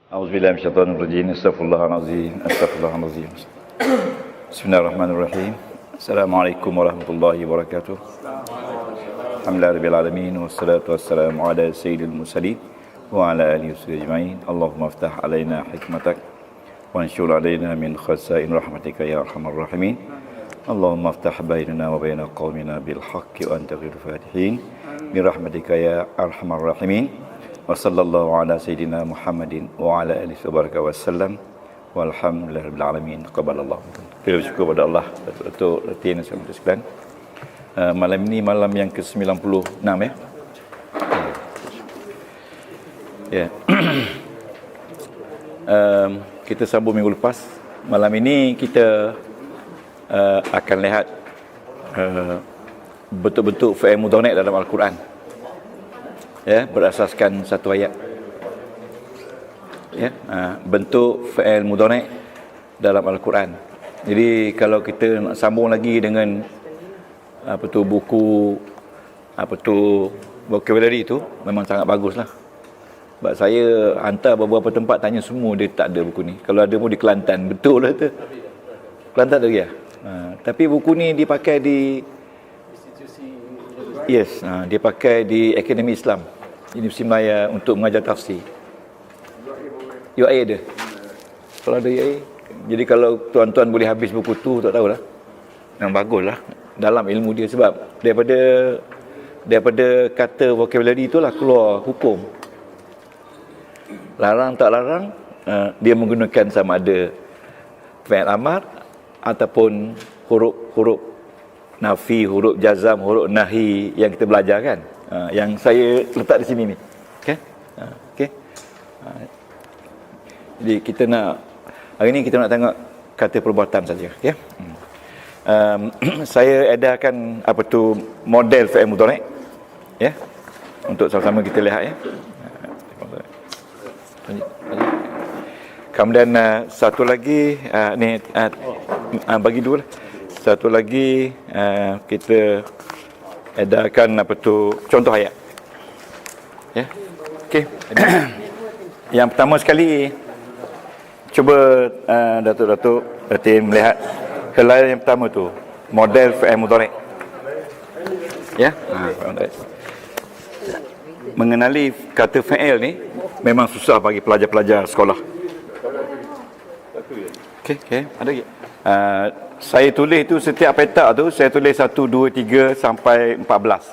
A'udzubillahi minasyaitonirrajim. Astaghfirullahalazim. Bismillahirrahmanirrahim. Assalamualaikum warahmatullahi wabarakatuh. Alhamdulillahirabbil alamin wassalatu wassalamu ala sayyidil mursalin wa ala alihi wasajmain. Allahumma iftah alaina hikmatak wa anshur alaina min khaza'in rahmatika ya arhamar rahimin. Allahumma iftah bainana wa baina qaumina bil haqqi wa anta khairul fatihin. Bi rahmatika ya arhamar rahimin. Wa sallallahu ala sayyidina Muhammadin wa ala alihi wasallam. Walhamdulillahirabbil alamin. Qabalallahu. Kita bersyukur kepada Allah untuk latihan yang sangat sekalian. Malam ini malam yang ke-96 ya. Ya. Kita sambung minggu lepas. Malam ini kita akan lihat bentuk-bentuk fi'il mudhari' dalam Al-Quran. Ya, berasaskan satu ayat. Ya, bentuk fi'il mudhari' dalam Al-Quran. Jadi kalau kita nak sambung lagi dengan buku vocabulary itu memang sangat baguslah. Sebab saya hantar beberapa tempat, tanya semua dia tak ada buku ni. Kalau ada pun di Kelantan, betul lah tu. Kelantan ada ya. Tapi buku ni dipakai di institusi, yes, dia pakai di Akademi Islam Universiti Maya untuk mengajar tafsir. UIA ada. Kalau ada UIA, jadi kalau tuan-tuan boleh habis buku tu, tak tahulah. Yang baguslah dalam ilmu dia, sebab daripada kata vocabulary itulah keluar hukum. Larang tak larang, dia menggunakan sama ada fi'il amar ataupun huruf nafi, huruf jazam, huruf nahi yang kita belajar kan. Yang saya letak di sini ni. Okey? Okey. Jadi kita nak hari ni kita nak tengok kata perbuatan saja, okey? Saya edarkan model fi'il mudhari', ya. Untuk sama-sama kita lihat ya. Kemudian satu lagi bagi dua lah. Satu lagi kita edarkan contoh ayat. Ya. Okey. Yang pertama sekali, cuba Datuk tim melihat helaian yang pertama tu, model fi'il mudhari'. Ya. Mengenali kata fi'il ni memang susah bagi pelajar-pelajar sekolah. Okey, ada lagi. Saya tulis tu setiap petak tu saya tulis 1 2 3 sampai 14.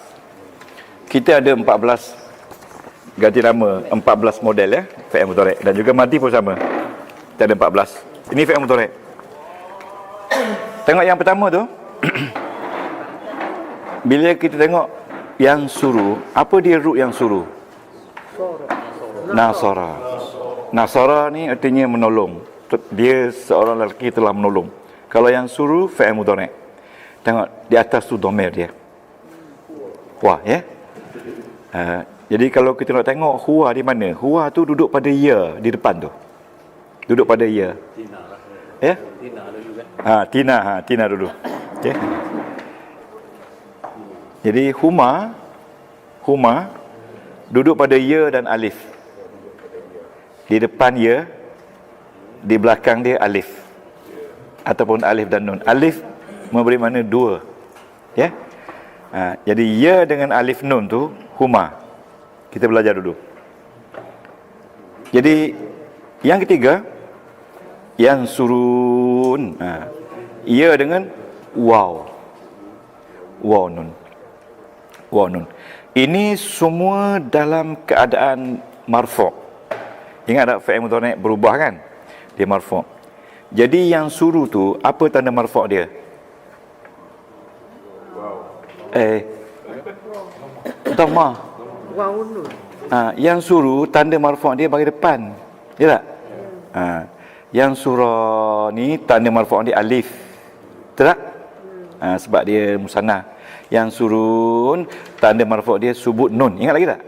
Kita ada 14 ganti nama, 14 model ya, fi'il mudhari', dan juga madi pun sama. Kita ada 14. Ini fi'il mudhari'. Tengok yang pertama tu. Bila kita tengok yang suruh, apa dia root yang suruh? Nasara. Nasara ni artinya menolong. Dia seorang lelaki telah menolong. Kalau yang suruh fi'il mudhari'. Tengok di atas tu dhamir dia. Wah ya. Jadi kalau kita nak tengok huwa di mana? Huwa tu duduk pada ya di depan tu. Duduk pada ya. Tina lah. Ya? Tina dulu kan. Tina dulu. Okey. Jadi huma duduk pada ya dan alif. Di depan ya, di belakang dia alif. Ataupun alif dan nun. Alif memberi makna dua. Ya. Jadi ya dengan alif nun tu huma. Kita belajar dulu. Jadi yang ketiga, yang surun. Ya dengan waw. Waw nun. Waw nun. Ini semua dalam keadaan marfu'. Ingat tak fi'il mudhari' berubah kan? Dia marfu'. Jadi yang suruh tu, apa tanda marfu' dia? Dhamma. Yang suruh tanda marfu' dia bagi depan. Ya tak? Yang surah ni tanda marfu' dia alif. Betul tak? Sebab dia musanna. Yang surun tanda marfu' dia subut nun. Ingat lagi tak?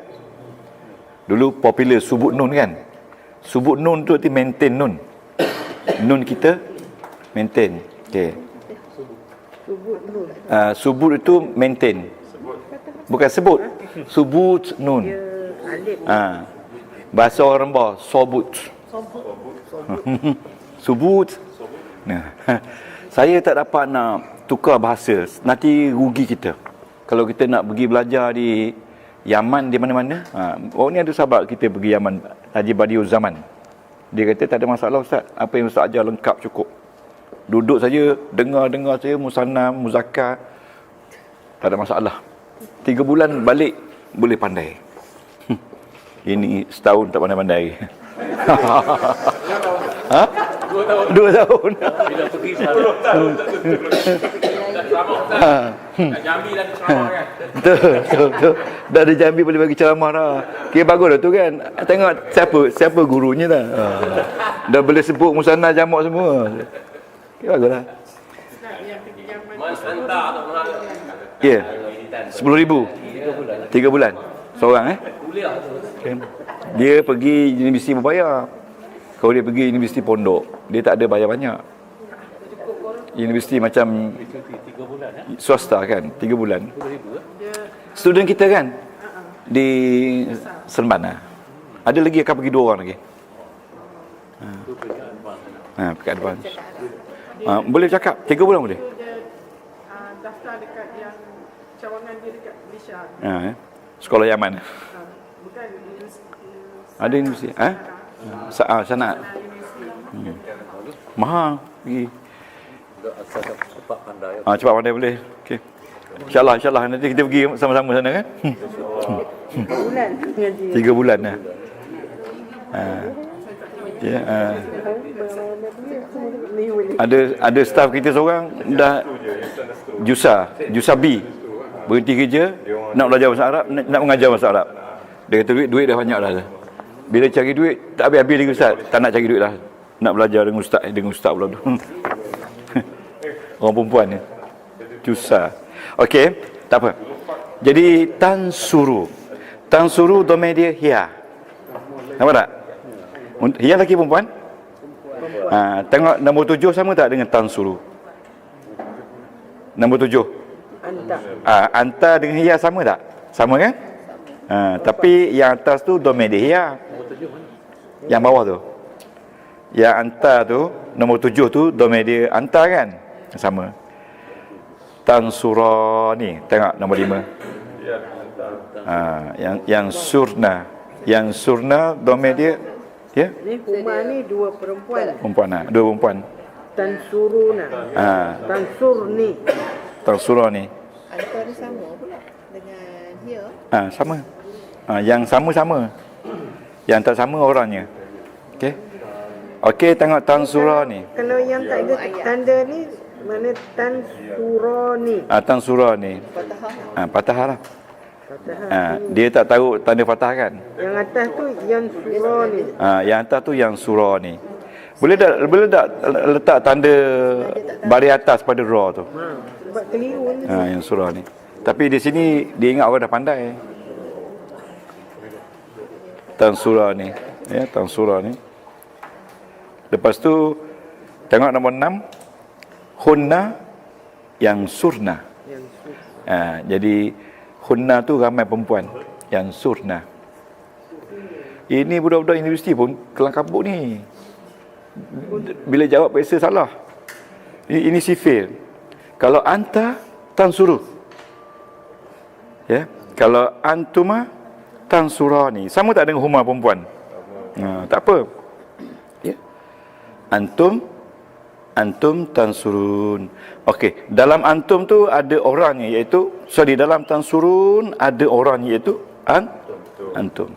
Dulu popular subut nun kan? Subut nun tu arti maintain nun. Nun kita maintain. Okey. Subut nun. Subut itu maintain. Bukan sebut. Subut nun. Bahasa orang Rembah sobut. Subut. Nah, saya tak dapat nak tukar bahasa, nanti rugi kita. Kalau kita nak pergi belajar di Yaman, di mana-mana. Oh, ni ada sahabat kita pergi Yaman, Haji Badiul Zaman. Dia kata tak ada masalah Ustaz, apa yang Ustaz ajar lengkap cukup. Duduk saja, dengar saja musanna, muzakkar, tak ada masalah. 3 bulan balik boleh pandai. Ini setahun tak pandai-pandai. Ha? 2 tahun. Bila pergi 10 tahun. Dah Jambi dah ceramah kan. Betul. Dah ada Jambi boleh bagi ceramah dah. Kira bagus dah tu kan. Tengok siapa gurunya dah. Dah boleh sebut musanna jamak semua. Kira bagus lah. Mas hantar tak mahal. Ya. 10,000. 3 bulan. Seorang Kuliah tu. Okay. Dia pergi universiti berbayar. Kalau dia pergi universiti pondok, dia tak ada bayar banyak. Universiti macam 3 bulan swasta kan, 3 bulan. Student kita kan di Seremban. Ada lagi akan pergi 2 orang lagi. Pekat advance. Boleh cakap 3 bulan boleh. Daftar dekat yang cawangan dia dekat Malaysia. Sekolah Yaman. Bukan Ada universiti. Sanat. Mahal pergi. Cepat pandai. Cepat pandai boleh. Okey. InsyaAllah nanti kita pergi sama-sama sana kan. 3 bulan ngaji. 3 bulan lah. Ya, ada staff kita seorang dah Jusa B, berhenti kerja, nak belajar bahasa Arab, nak mengajar bahasa Arab. Dia kata duit dah banyak dah. Bila cari duit tak habis-habis lagi Ustaz. Tak nak cari duit dah. Nak belajar dengan ustaz pula tu. Orang perempuan ni. Jusa. Okey, tak apa. Jadi Tan suru domain dia hiya. Nampak tak? Hiya lelaki perempuan? Tengok nombor 7 sama tak dengan tan suru? Nombor 7. Anta dengan hiya sama tak? Sama kan? Tapi yang atas tu domain dia hiya. Yang bawah tu. Yang anta tu, nombor 7 tu domain dia anta kan? Sama. Tan surani, tengok nombor 5. Yang surna domain dia ya? Ni Huma ni 2 perempuan. Perempuan 2 perempuan. Tansuruna. Tansurni. Tansurani. Antara sama pula dengan dia. Sama. Yang sama. Yang tak sama orangnya. Okey, tengok tansurani. Kalau yang tak ada tanda ni mana tansurani? Tansurani. Fatahah. Patah lah. Dia tak tahu tanda fatah kan? Yang atas tu yang surani. Yang atas tu yang surani. Boleh tak letak tanda baris atas pada ra tu? Sebab keliru ni. Yang surani. Tapi di sini dia ingat orang dah pandai. Tansurani. Ya, Tansurani. Lepas tu tengok nombor 6. Hunna yang surna. Jadi hunna tu ramai perempuan. Yang surna. Ini budak-budak universiti pun kelang kabut ni. Bila jawab biasa salah. Ini sifil. Kalau anta tansuru. Ya. Kalau antuma tansurani. Sama tak dengan huma perempuan? Tak apa. Ya. Antum tansurun. Okey, dalam antum tu ada orangnya iaitu dalam tansurun ada orangnya iaitu antum.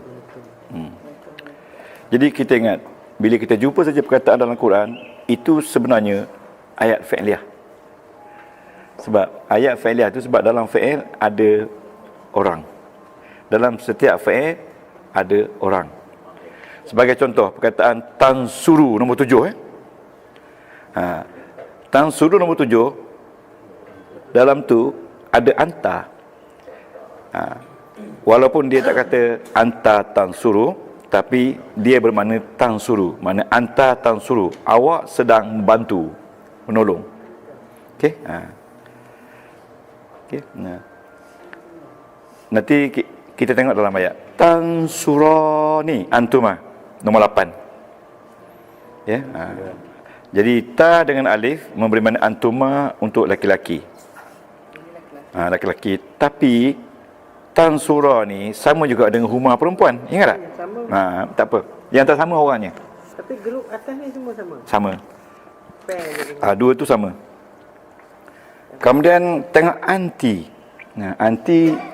Jadi kita ingat bila kita jumpa saja perkataan dalam Quran itu sebenarnya ayat fi'liyah. Sebab ayat fi'liyah itu sebab dalam fi'il ada orang. Dalam setiap fi'il ada orang. Sebagai contoh perkataan tansuru nombor 7 Tansuru nombor 7 dalam tu ada anta. Walaupun dia tak kata anta tansuru, tapi dia bermakna tansuru, makna anta tansuru, awak sedang membantu, menolong. Okey. Okey. Nanti kita tengok dalam ayat tansurani antuma nombor 8. Ya. Jadi ta dengan alif memberi makna antuma untuk laki-laki. Laki-laki. Tapi tansura ni sama juga dengan huma perempuan. Ingat tak? Sama. Tak apa. Yang tak sama orangnya. Tapi grup atas ni semua sama. Sama. Pair je. Dua tu sama. Kemudian tengok anti.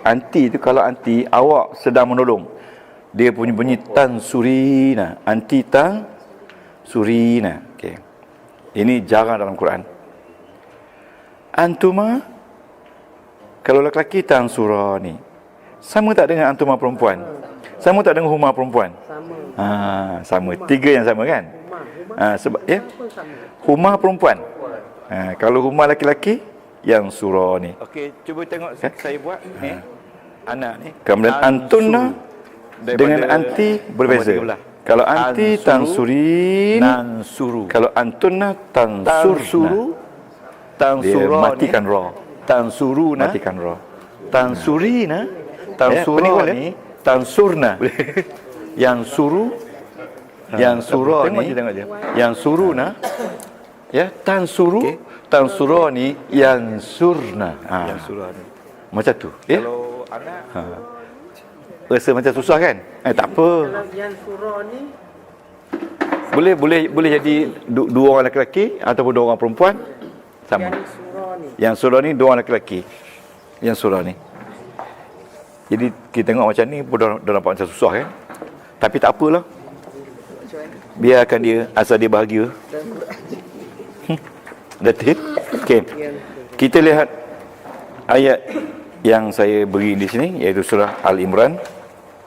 Anti tu kalau anti awak sedang menolong. Dia punya bunyi tansurina. Anti tansurina. Okey. Ini jarang dalam Quran. Antuma kalau lelaki tansurani. Sama tak dengan antuma perempuan? Sama tak dengan huma perempuan? Sama. Sama. Tiga yang sama kan? Sebab ya. Huma perempuan. Kalau huma laki-laki yang surani. Okey, cuba tengok saya buat ni. Anak ni. Kemudian antuna dengan anti berbeza. Kalau anti tansurin, nansuru. Kalau antuna tansurna. Tansura matikan ra. Tansuruna matikan ra. Tansurina, tansura ni tansurna. Yang suru, yang surah ni, yang suruna, ya tansuru, tansura ni yang surna. Yang surah ni. Macam tu. Kalau anak rasa macam susah kan? Tak apa. Kalau yang surah ni boleh jadi dua orang lelaki ataupun dua orang perempuan sama. Yang surah ni dua orang lelaki. Yang surah ni. Jadi kita tengok macam ni pun dah nampak macam susah kan? Tapi tak apalah. Biarkan dia asal dia bahagia. That's it. Okey. Kita lihat ayat yang saya beri di sini iaitu surah Al-Imran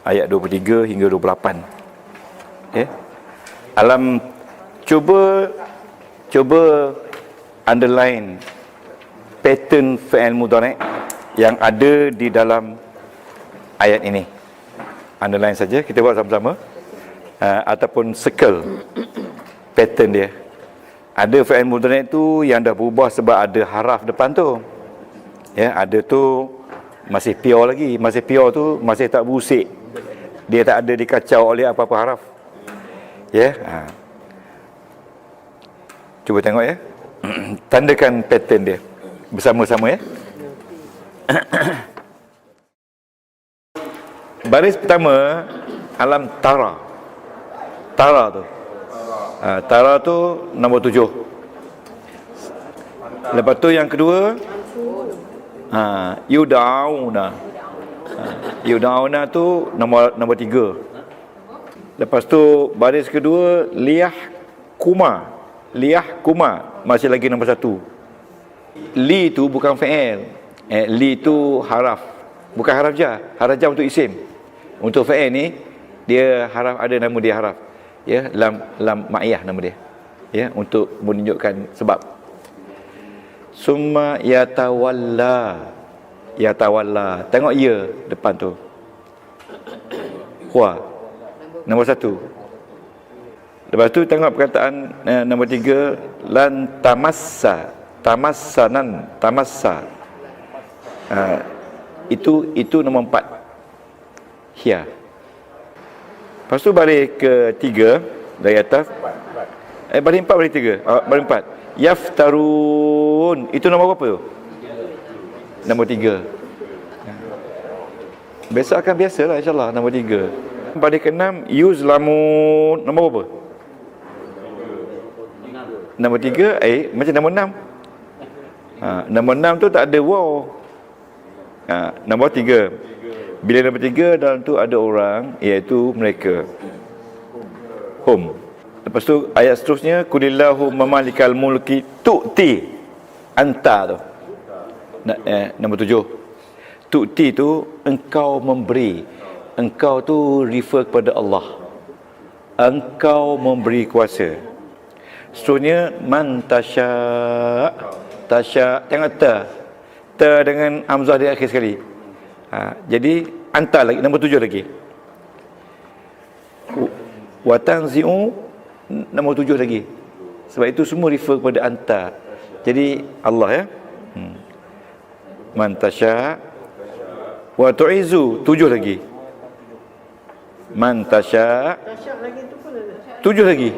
ayat 23 hingga 28. Okey. Cuba underline pattern fi'il mudhari' yang ada di dalam ayat ini. Underline saja, kita buat sama-sama. Ataupun circle pattern dia. Ada fi'il mudhari' tu yang dah berubah sebab ada haraf depan tu. Ya, ada tu masih pure lagi. Masih pure tu masih tak berusik. Dia tak ada dikacau oleh apa-apa haraf. Ya. Cuba tengok ya. Tandakan pattern dia bersama-sama ya. Baris pertama alam tara. Tara tu. Tara tu nombor 7. Lepas tu yang kedua yudauna. Yudauna tu nombor 3. Lepas tu baris kedua liyah kuma. Liyah kuma masih lagi nombor 1. Li tu bukan fi'il. Li tu haraf. Bukan haraf jar. Haraf jar untuk isim. Untuk fi'il ni dia haraf, ada nama dia haraf. Ya, lam ma'iyah nama dia. Ya, untuk menunjukkan sebab. Summa yatawalla. Tengok ya depan tu. Huwa. Nombor 1. Lepas tu tengok perkataan nombor 3 lan tamassa. Tamassa. Itu nombor 4. Hia. Lepas tu balik ke 3 dari atas. Balik 4 balik 3. Balik 4. Yaftarun. Itu nombor berapa tu? Nombor 3. Besok akan biasalah insya-Allah nombor 3. Balik ke 6 yuzlamun. Nombor berapa? Nombor 3 macam nombor 6. Nombor 6 tu tak ada waw. Nombor 3. Bila nombor 3 dalam tu ada orang, iaitu mereka. Hum. Lepas tu ayat seterusnya kulillahu mamalikal mulki tu'ti anta tu. Nombor 7. Tu'ti tu engkau memberi. Engkau tu refer kepada Allah. Engkau memberi kuasa. Seterusnya man tasya. Tengok ta dengan hamzah di akhir sekali. Jadi anta lagi, nombor 7 lagi. Wa tanzi'u nombor 7 lagi. Sebab itu semua refer kepada anta. Jadi Allah ya. Man tasya wa tu'izu 7 lagi. Man tasya 7 lagi.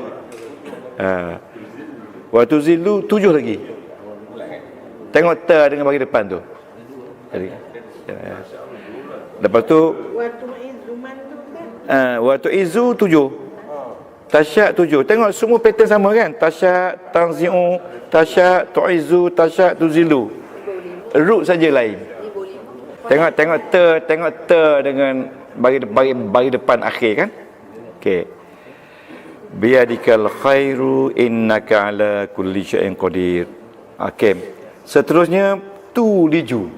Wa tuzillu 7 lagi. Tengok ta dengan bagi depan tu. Jadi, lepas tu Waktu izuman tu kan. waktu izu 7. Tasyak 7. Tengok semua pattern sama kan? Tasyak, tanzi'u, tasyak, tu'izu, tasyak, tuzilu. Root saja lain. Tengok ter dengan bagi depan akhir kan? Okey. Biyadikal khairu innaka ala kulli syai'in qadir. Okey. Seterusnya tu liju.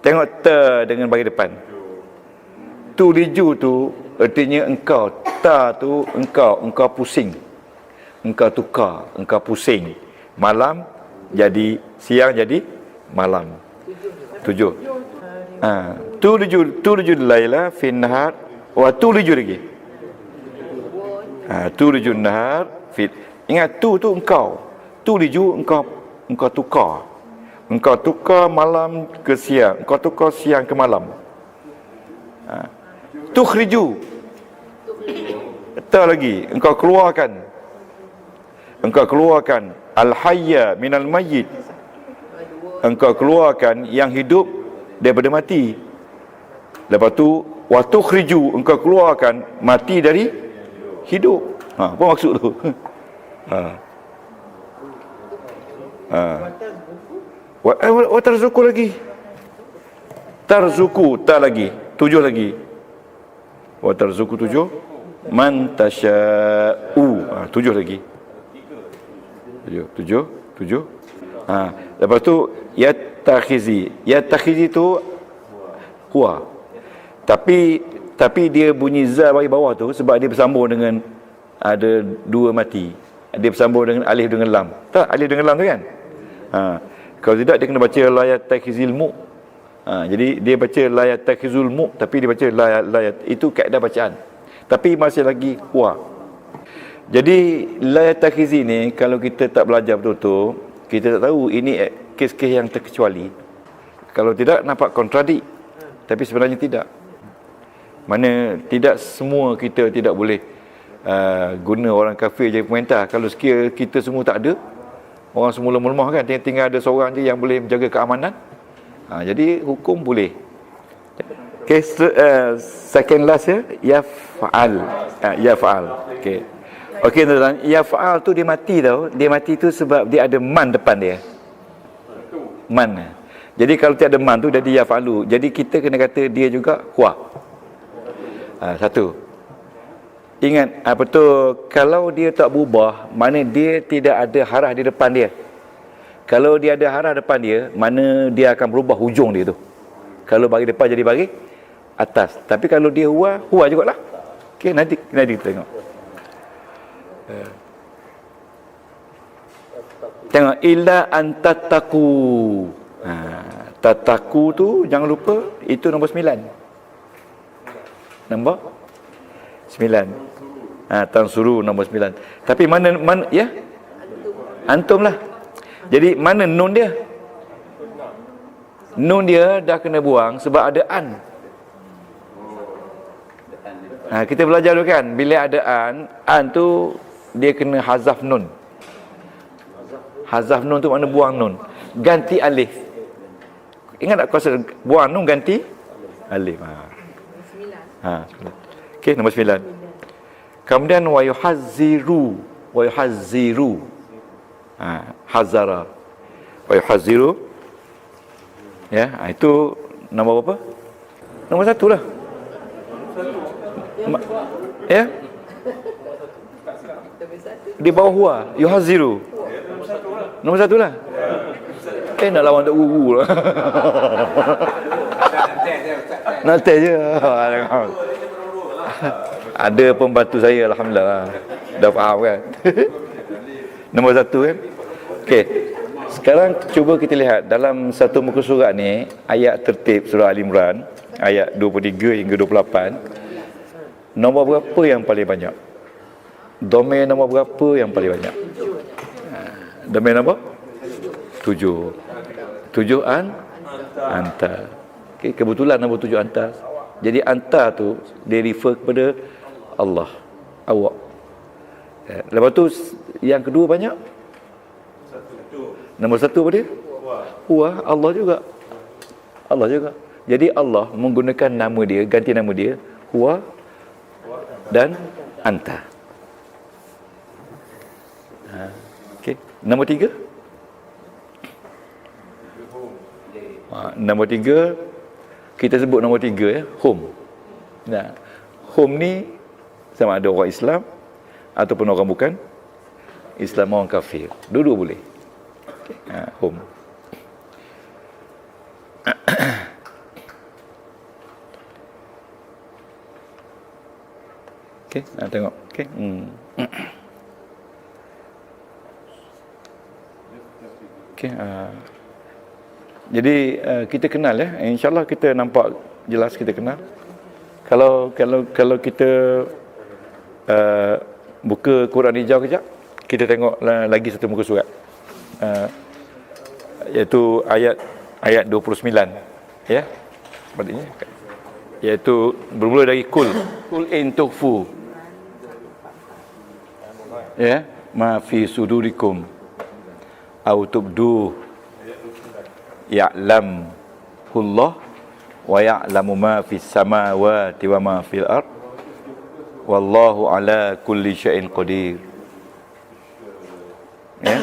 Tengok ter dengan bagi depan. Tu liju tu artinya engkau. Ta tu engkau pusing. Engkau tukar, engkau pusing. Malam jadi siang jadi malam. 7. Tu liju laila fin nahar wa tu liju lagi. Tu liju nahar fit. Ingat tu engkau. Tu liju engkau tukar. Engkau tukar malam ke siang, engkau tukar siang ke malam. Tukhriju. Tak lagi, engkau keluarkan. Engkau keluarkan al-hayya minal mayyit. Engkau keluarkan yang hidup daripada mati. Lepas tu wa tukhriju, engkau keluarkan mati dari hidup. Apa maksud tu? Wa tarzuku lagi. Tarzuku tak lagi. 7 lagi. Wa tarzuku 7. Man tasya'u. 7 lagi. 7. Lepas tu yatakhizi tu huwa. Tapi dia bunyi za bagi bawah tu sebab dia bersambung dengan ada dua mati. Dia bersambung dengan alif dengan lam. Tak, alif dengan lam tu kan? Kalau tidak dia kena baca la yatakhizil mu. Jadi dia baca la yatakhizul mu tapi dia baca la itu kaedah bacaan. Tapi masih lagi huwa. Jadi la yatakhizi ni kalau kita tak belajar betul-betul, kita tak tahu ini kes-kes yang terkecuali. Kalau tidak nampak kontradik. Tapi sebenarnya tidak. Mana tidak semua kita tidak boleh guna orang kafir jadi pemerintah. Kalau sekiranya kita semua tak ada, orang semua lemah kan, tinggal ada seorang je yang boleh menjaga keamanan. Jadi hukum boleh. Okay, second last ya, yaf'al. Yaf'al. Okey tuan-tuan, yaf'al tu dia mati tau. Dia mati tu sebab dia ada man depan dia. Man. Jadi kalau tiada man tu jadi yaf'alu. Jadi kita kena kata dia juga huwa. Satu. Ingat, apa tu, kalau dia tak berubah, mana dia tidak ada harah di depan dia. Kalau dia ada harah depan dia, mana dia akan berubah hujung dia tu. Kalau bagi depan jadi bagi atas. Tapi kalau dia huwa jugalah. Okey, nanti kita tengok. Tengok illa antataku. Tataku tu jangan lupa itu nombor 9. Nombor 9. Tansuru nombor 9. Tapi mana ya? Antum lah. Jadi mana nun dia? Nun dia dah kena buang sebab ada an. Kita belajar dulu kan, bila ada an tu dia kena hazaf nun. Hazaf nun tu makna buang nun. Ganti alif. Ingat tak kuasa buang nun ganti alif. 9. Okey, nombor 9. Kemudian wa yuhazziru. Hazara. Wa yuhazziru. Ya, itu nombor berapa? Nombor 1 lah. Ya. Di bawah huwa, yuhazziru. Nombor 1 lah. Nak lawan tak guru lah. Nanti je. Ada pembantu saya, alhamdulillah. Dah faham kan. Nombor 1 kan. Okey. Sekarang cuba kita lihat dalam satu muka surat ni, ayat tertib surah Al-Imran, ayat 23 hingga 28. Nombor berapa yang paling banyak? Domain nombor berapa yang paling banyak? Domain nombor 7. 7 anta. Okay, kebetulan nombor 7 anta. Jadi anta tu dia refer kepada Allah, awak. Lepas tu yang kedua banyak. Nombor satu apa dia? Huwa. Allah juga. Allah juga. Jadi Allah menggunakan nama dia, ganti nama dia Huwa dan Anta. Okey. Nombor tiga. Nombor tiga, kita sebut nombor tiga ya, home. Nah, home ni sama ada orang Islam ataupun orang bukan Islam, orang kafir. Dua-dua boleh. Okay. Home. Okey, nak tengok. Okey. Okey, jadi kita kenal ya. InsyaAllah kita nampak jelas, kita kenal. Kalau kita buka Quran hijau kejap, kita tengok lagi satu muka surat. Iaitu ayat 29 ya. Sepertinya iaitu bermula dari kul in tukhfu ya ma fi sudurikum au tubdu ya'lamullah wa ya'lamu ma fis samawati wa ma fil ard wallahu ala kulli syai'in qadir. Ya.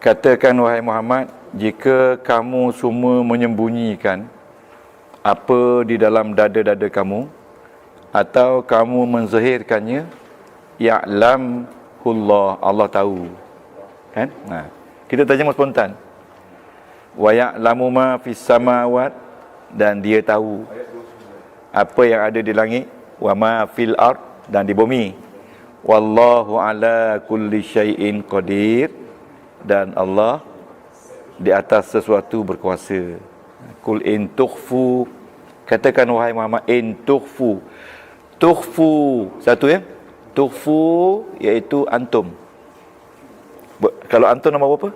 Katakan wahai Muhammad, jika kamu semua menyembunyikan apa di dalam dada-dada kamu atau kamu menzahirkannya, ya'lamullah, Allah tahu. Kan? Nah, kita terjemah spontan. Wa ya'lamu ma fis samawat, dan dia tahu apa yang ada di langit, wa ma fil ard, dan di bumi. Wallahu ala kulli syai'in qadir, dan Allah di atas sesuatu berkuasa. Kul in tukhfu, katakan wahai Muhammad, in tukhfu. Tukhfu satu ya. Tukhfu iaitu antum. Kalau antum nombor berapa?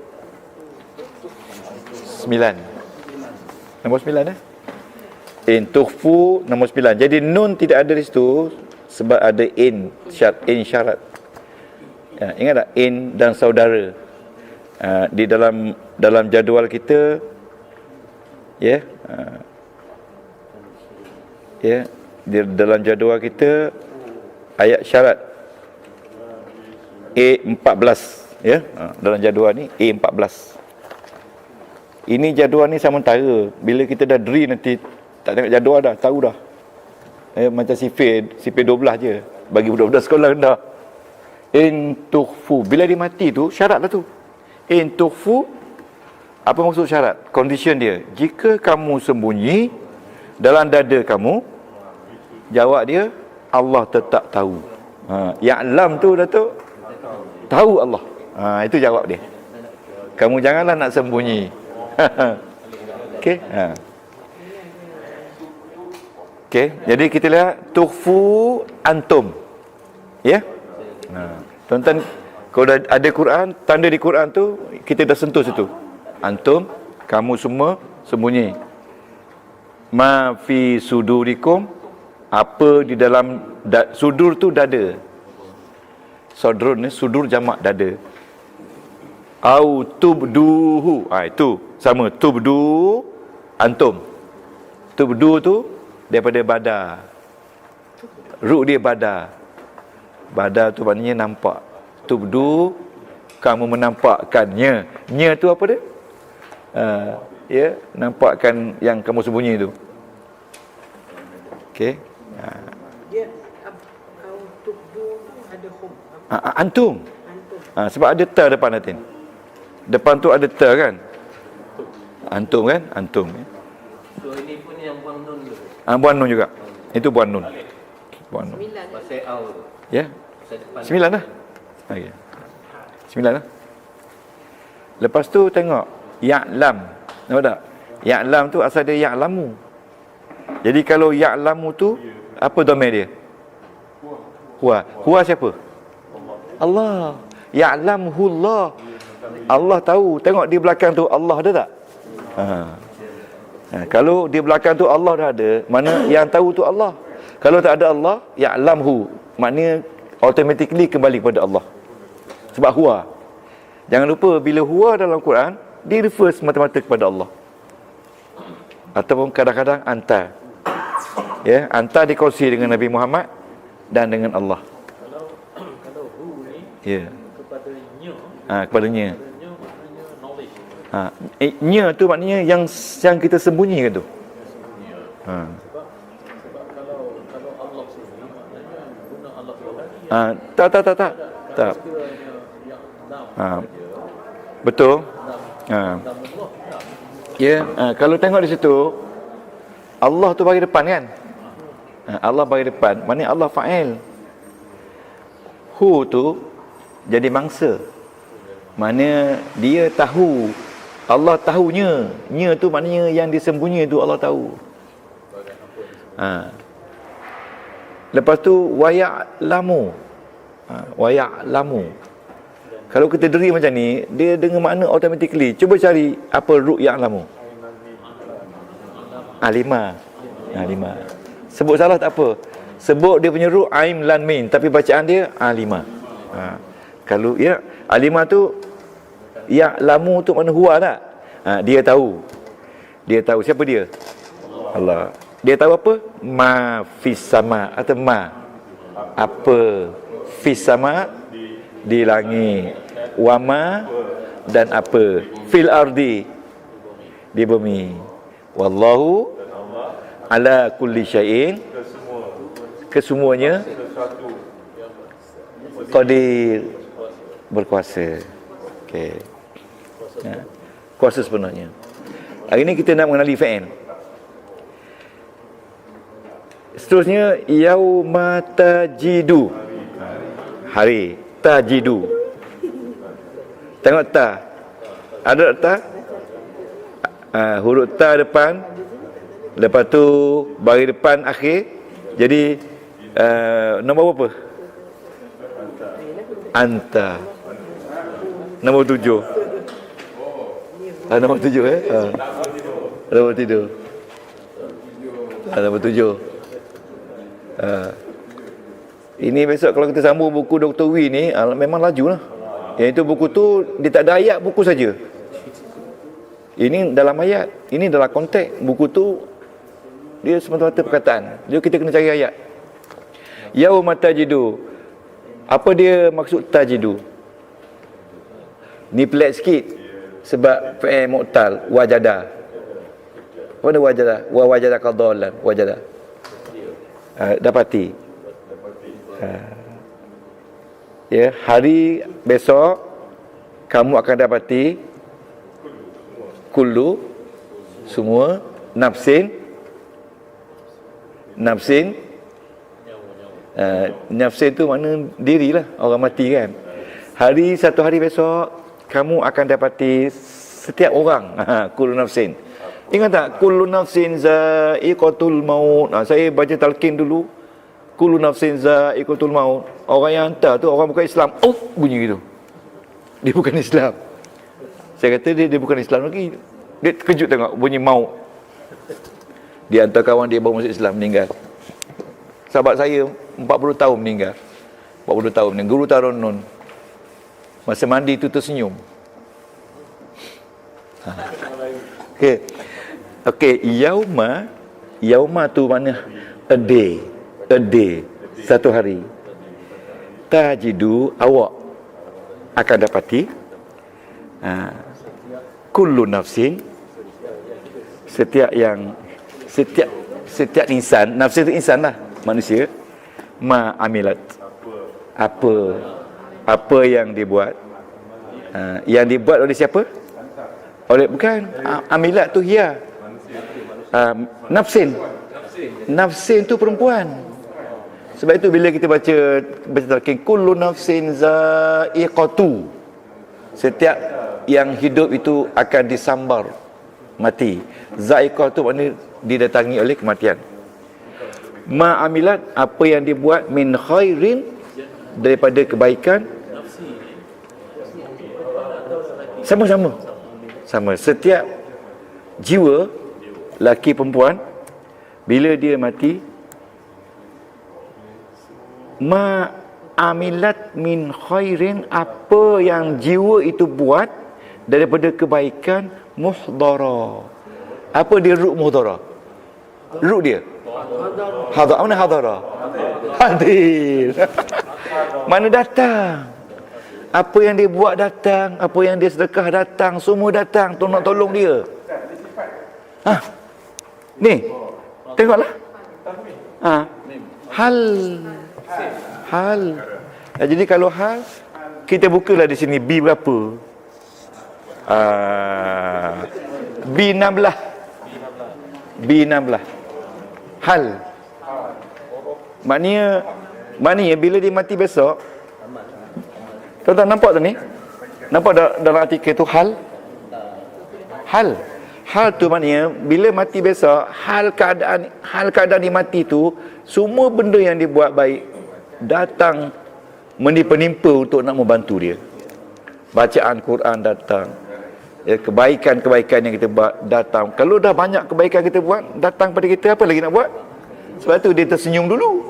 9. Nombor 9 In tukhfu nombor 9. Jadi nun tidak ada di situ sebab ada in syarat. Ya, ingat tak in dan saudara? Di dalam jadual kita ya, ya, di dalam jadual kita ayat syarat A14 ya, dalam jadual ni A14. Ini jadual ni sementara. Bila kita dah dri nanti tak tengok jadual dah, tahu dah. Macam sifir 12 je bagi budak-budak sekolah rendah. In tukhfu, bila dia mati tu syarat lah tu. In tukhfu, apa maksud syarat? Condition dia, jika kamu sembunyi dalam dada kamu, jawab dia Allah tetap tahu. Ya'lam tu Datuk, tahu Allah. Itu jawab dia. Kamu janganlah nak sembunyi. Okey. Okey, jadi kita lihat tukhfu antum. Ya? Tuan-tuan, kalau ada Quran, tanda di Quran tu kita dah sentuh situ. Antum, kamu semua sembunyi. Ma fi sudurikum, apa di dalam sudur tu dada. Sodrun ni sudur jamak dada. Au tubduhu, itu sama, tubdu antum. Tubdu tu daripada badar. Ru dia badar. Badar tu maknanya nampak. Tubdu, kamu menampakkannya. Nya tu apa dia? Ya, nampakkan yang kamu sembunyi tu. Okey. Dia tubdu ada hum. Antum. Sebab ada ta depan nanti. Depan tu ada ta kan? Antum kan? Antum. So ini pun yang buang nun tu. Buang nun juga. Itu buang nun. Buang nun. Pasal au tu. Ya. 9 lah. Okey. 9 lah. Lepas tu tengok ya'lam. Nampak tak? Ya'lam tu asal dia ya'lamu. Jadi kalau ya'lamu tu apa domain dia? Huwa. Huwa siapa? Allah. Ya'lamullah. Allah tahu. Tengok di belakang tu Allah ada tak? Kalau di belakang tu Allah dah ada, mana yang tahu tu Allah. Kalau tak ada Allah, ya'lamhu, maknanya automatically kembali kepada Allah. Sebab huwa. Jangan lupa bila huwa dalam Quran, dia refer semata-mata kepada Allah. Ataupun kadang-kadang anta. Ya, anta dikongsi dengan Nabi Muhammad dan dengan Allah. Kalau hu ni Ya. kepadanya, Kepadanya. nya maknanya knowledge. Nya tu maknanya yang kita sembunyikan tu. Sebab kalau Allah sini maknanya guna Allah Tuhan. Tak. Sekiranya yang enam Betul. enam Allah. Ya, kalau tengok di situ Allah tu bagi depan kan? Allah bagi depan, maknanya Allah fa'il. Hu tu jadi mangsa. Mana dia tahu, Allah tahunya. Nya tu maknanya yang disembunyi tu Allah tahu. Lepas tu waya'lamu. Waya'lamu. Kalau kita deri macam ni, dia dengan makna automatically. Cuba cari apa root ya'lamu. Lima. Sebut salah tak apa. Sebut dia punya root aim lan min, tapi bacaan dia lima. Kalau ya lima tu ya'lamu tu makna huwa tak? Dia tahu. Dia tahu siapa dia? Allah. Dia tahu apa? Ma fis sama atau ma. Apa fis sama di langit, wama dan apa fil ardi di bumi. Wallahu ala kulli syai'in, kesemuanya qadir, berkuasa. Okey. Kuasa sepenuhnya. Hari ini kita nak mengenali fa'il. Seterusnya yauma tajidu, hari tajidu. Tengok ta. Ada ta? Huruf ta depan, lepas tu bagi depan akhir. Jadi nombor berapa? Anta. Nombor 7. Nombor 7 Nombor 7. Nombor 7. Ini besok kalau kita sambung buku Dr. Wee ni, memang laju lah. Yang itu buku tu dia tak ada ayat, buku saja. Ini dalam ayat, ini dalam konteks. Buku tu dia semata-mata perkataan. Jadi kita kena cari ayat. Yauma tajidu. Apa dia maksud tajidu? Ni pelik sikit. Sebab fa'il mu'tal, wajada. Mana wajada? Wa wajada qadalan, wajada. Dapati. Ya, hari besok kamu akan dapati kullu, semua, nafsin, nafsin tu makna dirilah, orang mati kan. Satu hari besok kamu akan dapati setiap orang, kullu nafsin. Ingat tak? Kullu nafsin za'iqatul maut. Saya baca talqin dulu. Kullu nafsin za'iqatul maut. Orang yang hantar tu orang bukan Islam. Bunyi gitu. Dia bukan Islam. Saya kata dia bukan Islam lagi. Dia terkejut tengok bunyi maut. Dia hantar kawan dia baru masuk Islam, meninggal. Sahabat saya 40 tahun meninggal. 40 tahun meninggal. Guru Tarunun. Masa mandi tu tersenyum. Okey, yauma tu mana? A day, satu hari. Tajidu, awak akan dapati kullu nafsin, setiap insan, nafsin itu insan lah, manusia, ma amilat, apa yang dibuat. Yang dibuat oleh siapa? Bukan, amilat tu hiya. Nafsin tu perempuan. Sebab itu bila kita baca talqin, kullu nafsin za'iqatu, setiap yang hidup itu akan disambar mati. Za'iqah tu maknanya didatangi oleh kematian. Ma amilat, apa yang dibuat, min khairin, daripada kebaikan. Sama. Setiap jiwa, laki perempuan, bila dia mati, amilat min khairin, apa yang jiwa itu buat daripada kebaikan, muhdara. Apa dia ruk muhdara? Ruk dia hadar. Mana hadara? Hadir. Mana datang. Apa yang dia buat datang, apa yang dia sedekah datang, semua datang untuk nak tolong dia. Ni, tengoklah. Hal. Jadi kalau hal, kita bukalah di sini B berapa? B16. Hal. Maknanya bila dia mati besok, tuan-tuan nampak tu ni? Nampak dalam artikel tu hal tu maknanya bila mati besok, hal keadaan dia mati tu, semua benda yang dia buat baik datang menimpa untuk nak membantu dia. Bacaan Quran datang, kebaikan yang kita buat datang. Kalau dah banyak kebaikan kita buat datang pada kita, apa lagi nak buat? Sebab tu dia tersenyum dulu.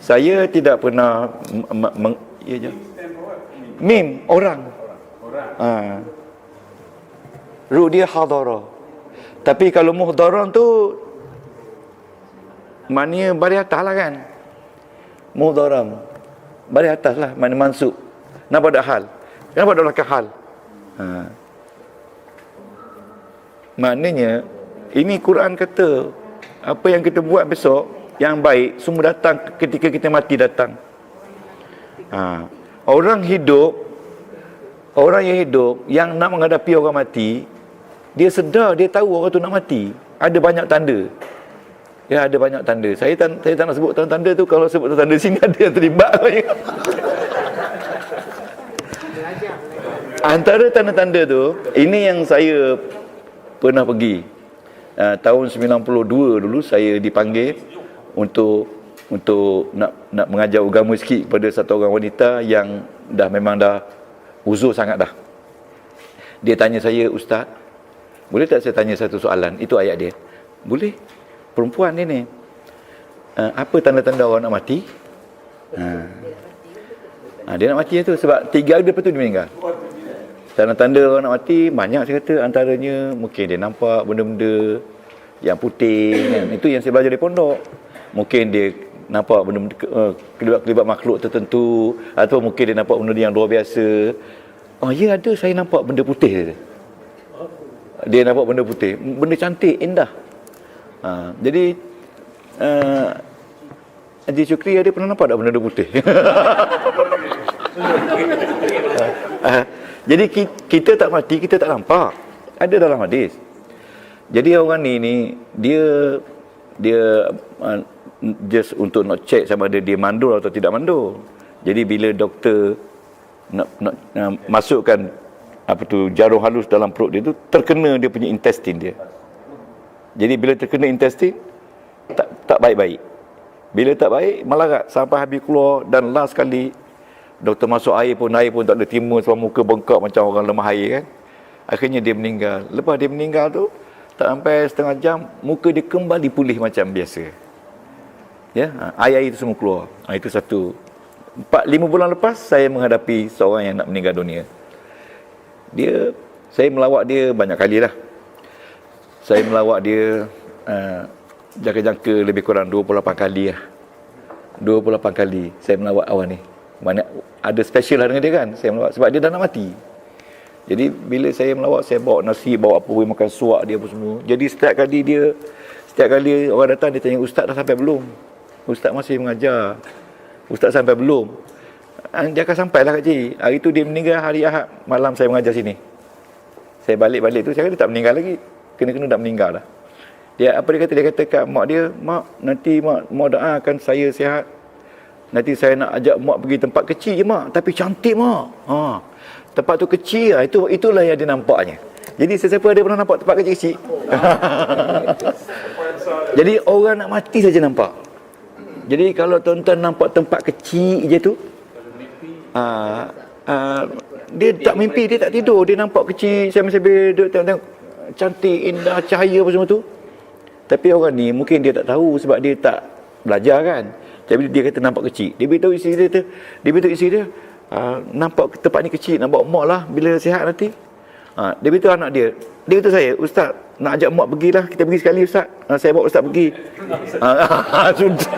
Saya tidak pernah mim orang. Ruh dia hadara. Tapi kalau muhdaran tu maknanya baris atas lah kan. Muhdaram baris atas lah, maknanya mansub. Nampak tak hal? Kenapa ada belakang hal? Maknanya ini Quran kata apa yang kita buat besok yang baik semua datang ketika kita mati datang. Orang yang hidup yang nak menghadapi orang mati, dia sedar, dia tahu orang tu nak mati. Ada banyak tanda. Ya, ada banyak tanda. Saya tak nak sebut tanda tu. Kalau sebut tanda sini ada yang terlibat. Antara tanda-tanda tu, ini yang saya pernah pergi. Tahun 92 dulu saya dipanggil untuk nak mengajar agama sikit kepada satu orang wanita yang memang dah uzur sangat dah. Dia tanya saya, "Ustaz, boleh tak saya tanya satu soalan?" Itu ayat dia. Boleh. Perempuan ni apa tanda-tanda orang nak mati? Dia nak mati tu sebab 3 hari lepas tu dia meninggal. Tanda-tanda orang nak mati banyak, saya kata. Antaranya mungkin dia nampak benda-benda yang putih kan. Itu yang saya belajar di pondok. Mungkin dia nampak benda-benda kelibat-kelibat makhluk tertentu, atau mungkin dia nampak benda yang luar biasa. Ya ada, saya nampak benda putih. Dia nampak benda putih, benda cantik, indah. Jadi Haji Syukri ada pernah nampak tak benda putih? Jadi kita tak mati, kita tak nampak. Ada dalam hadis. Jadi orang ni dia just untuk nak check sama ada dia mandul atau tidak mandul. Jadi bila doktor nak masukkan jarum halus dalam perut dia tu, terkena dia punya intestine dia. Jadi bila terkena intestine, tak baik-baik. Bila tak baik, melarat sampai habis keluar, dan last sekali doktor masuk air pun tak boleh terima sebab muka bengkak macam orang lemah air kan. Akhirnya dia meninggal. Lepas dia meninggal tu, tak sampai setengah jam, muka dia kembali pulih macam biasa. Ya, air itu semua keluar. Itu satu. 4-5 bulan lepas saya menghadapi seorang yang nak meninggal dunia. Saya melawat dia banyak kali lah. Saya melawat dia jangka-jangka lebih kurang 28 kali lah. 28 kali saya melawat awal ni. Mana ada special lah dengan dia kan. Saya melawat sebab dia dah nak mati. Jadi bila saya melawat, saya bawa nasi, bawa apa, makan suak dia apa semua. Jadi setiap kali orang datang, dia tanya, "Ustaz dah sampai belum? Ustaz masih mengajar. Ustaz sampai belum?" Dia akan sampailah Kak Cik. Hari tu dia meninggal hari Ahad malam, saya mengajar sini. Saya balik tu, saya kata dia tak meninggal lagi. Kena dah meninggal dah. Dia kata kat mak dia, "Mak, nanti mak doakan saya sihat. Nanti saya nak ajak mak pergi tempat kecil je mak, tapi cantik mak." Tempat tu kecil, itulah yang dia nampaknya. Jadi sesiapa ada pernah nampak tempat kecil-kecil? Jadi orang nak mati saja nampak. Jadi kalau tuan-tuan nampak tempat kecil je tu, dia tak mimpi, dia tak tidur, dia nampak kecil, sambil tengok cantik, indah, cahaya apa semua tu. Tapi orang ni mungkin dia tak tahu sebab dia tak belajar kan. Jadi dia kata nampak kecil. Dia beritahu isteri dia, nampak tempat ni kecil, nak bawa mak lah bila sihat nanti. Dia beritahu anak dia. Dia beritahu saya, ustaz, nak ajak mak pergilah, kita pergi sekali ustaz. Saya bawa ustaz pergi. Sudah.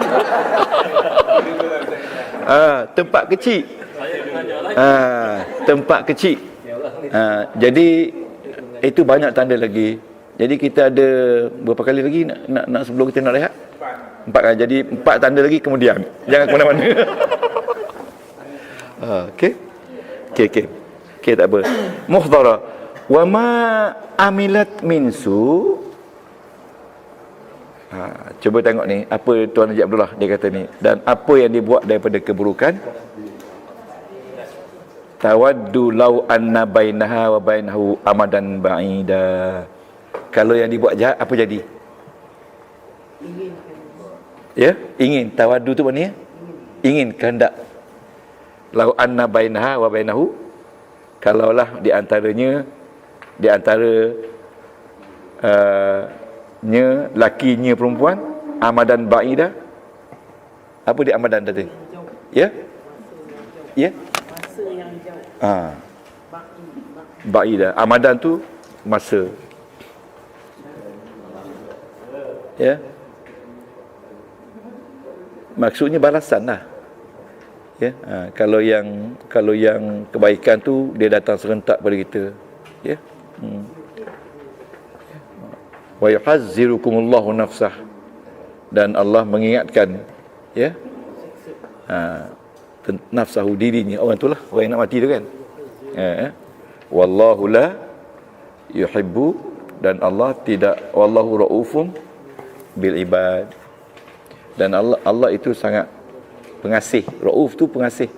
Tempat kecil. Tempat kecil. Jadi itu banyak tanda lagi. Jadi kita ada berapa kali lagi nak sebelum kita nak rehat? 4 kali. Jadi 4 tanda lagi kemudian. Jangan ke mana-mana. Okey, tak apa. Muhdara. Wa ma amilat min su. Cuba tengok ni apa Tuan Haji Abdullah dia kata ni, dan apa yang dia buat daripada keburukan. Tawaddu law anna bainaha wa bainahu amadan ba'ida. Kalau yang dibuat jahat, apa jadi? Ya, ingin. Tawaddu tu maknanya ingin, kehendak. Law anna bainaha wa bainahu, kalaulah di antara lakinya perempuan, amadan ba'ida. Apa dia amadan tadi? Ya? Ya? Ba'ida. Amadan tu masa. Ya. Maksudnya balasan lah. Ya. Kalau yang kebaikan tu dia datang serentak pada kita. Ya. Wa yuhazzirukumullahu nafsah, dan Allah mengingatkan, ya, nafsahu, dirinya, orang itulah orang yang nak mati tu kan. Wallahu la yuhibbu, dan Allah tidak, wallahu raufum bil ibad, dan Allah itu sangat pengasih. Rauf tu pengasih,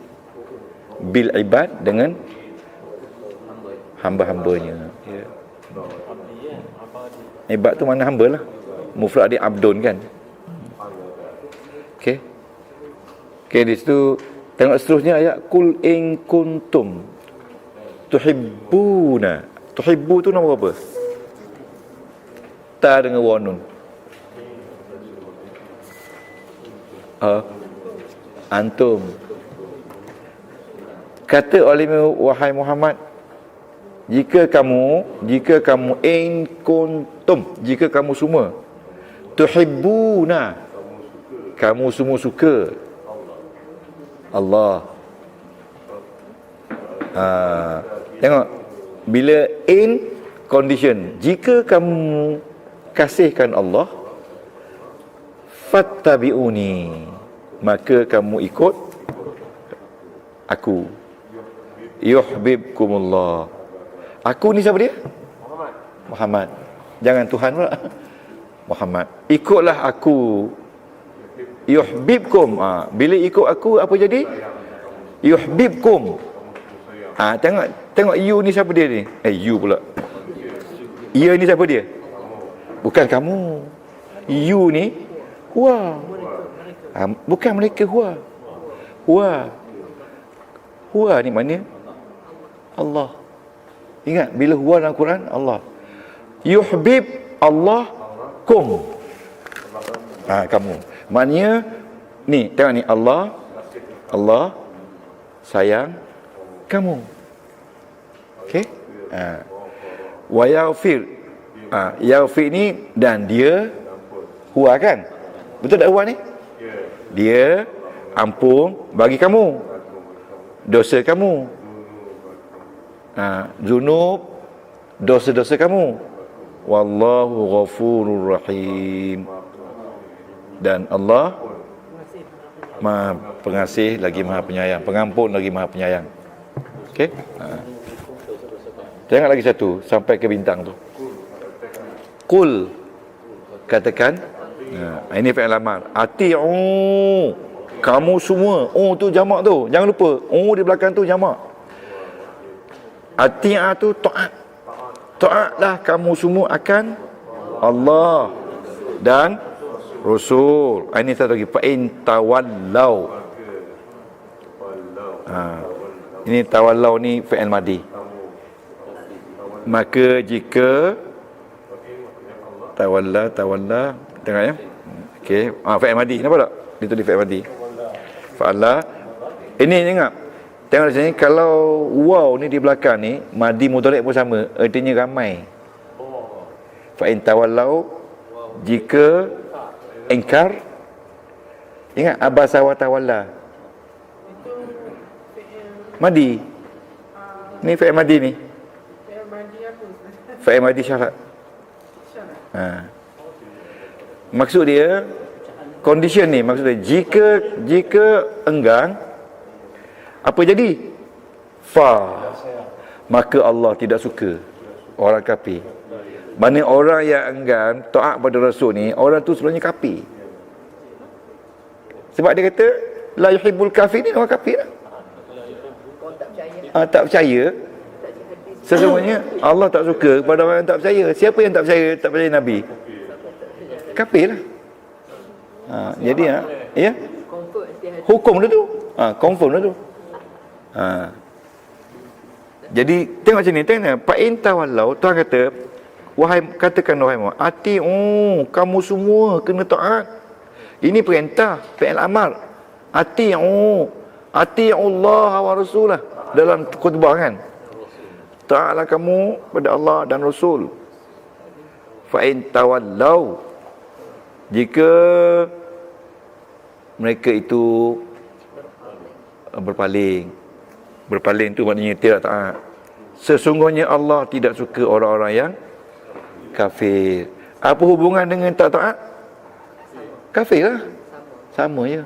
bil ibad, dengan hamba-hambanya. Ya. Ibad tu mana hamba lah. Mufrad dia abdun kan. Okey, di situ tengok seterusnya ayat, kul in kuntum tuhibbuna. Tuhibbu tu nombor apa? Ta dengan wanun. Antum. Kata oleh wahai Muhammad, jika kamu in kuntum, jika kamu semua tuhibbuna, kamu semua suka Allah. Tengok, bila in condition, jika kamu kasihkan Allah, fattabi'uni, maka kamu ikut aku, yuhibbukumullah. Aku ni siapa dia? Muhammad. Jangan Tuhan pula. Muhammad. Ikutlah aku, yuhibbukum. Bila ikut aku, apa jadi? Yuhibbukum. Tengok you ni siapa dia ni? You pula. Ia ni siapa dia? Bukan kamu. You ni huwa. Bukan mereka huwa. Huwa ni mana? Allah. Ingat, bila huwa dalam Quran, Allah. Yuhbib Allah kum. Kamu. Maknanya, ni, tengok ni, Allah sayang kamu. Okey? Wa yaghfir. Yaghfir ni, dan dia huwa kan? Betul tak huwa ni? Dia ampun bagi kamu dosa kamu. Zunub, dosa-dosa kamu. Wallahu ghafurur rahim. Dan Allah Maha pengasih lagi Maha penyayang, pengampun lagi Maha penyayang. Okey? Tengok lagi satu sampai ke bintang tu. Qul, katakan. Ini fi'il amar. Ati'u, kamu semua. Tu jamak tu. Jangan lupa. Di belakang tu jamak. Ati'ah tu ta'at. Ta'atlah kamu semua akan Allah dan Rasul. Ini satu lagi. Fa'in tawallau. Ini tawallau ni fi'il madi. Maka jika tawalla, tengok ya. Okey. Fi'il madi. Nampak tak? Dia tulis fi'il madi. fa'ala. Ini ingat. Tengok di sini, kalau waw ni di belakang ni, madi mudhari' pun sama, artinya ramai. Fa'in tawallau, jika ingkar, ingat abasa wa tawalla. Madi. Ni fa'il madi ni. Fa'il madi syarat. Maksud dia, condition ni, maksud dia, jika enggan, apa jadi? Maka Allah tidak suka orang kafir. Mana orang yang enggan taat pada Rasul ni, orang tu sebenarnya kafir. Sebab dia kata la yuhibbul kafirin, orang kafir lah. Tak percaya. Sesungguhnya Allah tak suka kepada orang yang tak percaya. Siapa yang tak percaya Nabi? Kafir lah. Jadi ya. Hukum dia tu. Confirm dia tu. Jadi tengok macam ni, tengok fa in tawallau, Tuhan kata, katakan wahai Muhammad, kamu semua kena taat. Ini perintah, fi'il amar. Allah wa rasulah. Dalam khutbah kan, taatlah kamu pada Allah dan Rasul. Fa in tawallau, jika mereka itu berpaling tu maknanya tidak taat. Sesungguhnya Allah tidak suka orang-orang yang kafir. Apa hubungan dengan tak taat? Kafir lah. Sama je.